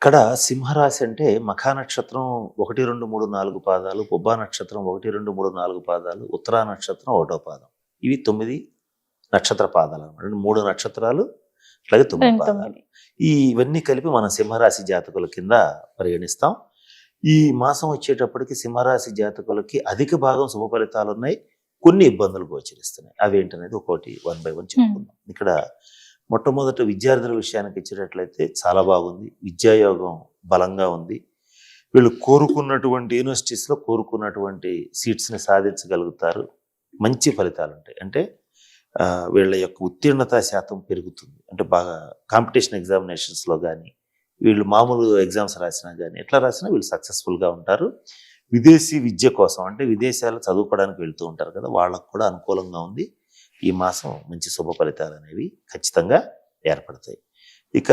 ఇక్కడ సింహరాశి అంటే మఖా నక్షత్రం 1, 2, 3, 4 పాదాలు, పుబ్బా నక్షత్రం 1, 2, 3, 4 పాదాలు, ఉత్తరా నక్షత్రం 1వ పాదం. ఇవి 9 నక్షత్ర పాదాలు అన్నమాట. 3 నక్షత్రాలు అలాగే 9 పాదాలు. ఇవన్నీ కలిపి మనం సింహరాశి జాతకుల కింద పరిగణిస్తాం. ఈ మాసం వచ్చేటప్పటికి సింహరాశి జాతకులకి అధిక భాగం శుభ ఫలితాలు ఉన్నాయి, కొన్ని ఇబ్బందులు గోచరిస్తున్నాయి. అవేంటనేది ఒక్కోటి 1 by 1 చెప్పుకుందాం. ఇక్కడ మొట్టమొదట విద్యార్థుల విషయానికి ఇచ్చినట్లయితే చాలా బాగుంది. విద్యాయోగం బలంగా ఉంది. వీళ్ళు కోరుకున్నటువంటి యూనివర్సిటీస్లో కోరుకున్నటువంటి సీట్స్ని సాధించగలుగుతారు. మంచి ఫలితాలు ఉంటాయి. అంటే వీళ్ళ యొక్క ఉత్తీర్ణత శాతం పెరుగుతుంది. అంటే బాగా కాంపిటీషన్ ఎగ్జామినేషన్స్లో కానీ, వీళ్ళు మామూలు ఎగ్జామ్స్ రాసినా కానీ, ఎట్లా రాసినా వీళ్ళు సక్సెస్ఫుల్గా ఉంటారు. విదేశీ విద్య కోసం అంటే విదేశాలు చదువుకోవడానికి వెళ్తూ ఉంటారు కదా, వాళ్ళకు కూడా అనుకూలంగా ఉంది. ఈ మాసం మంచి శుభ ఫలితాలు అనేవి ఖచ్చితంగా ఏర్పడతాయి. ఇక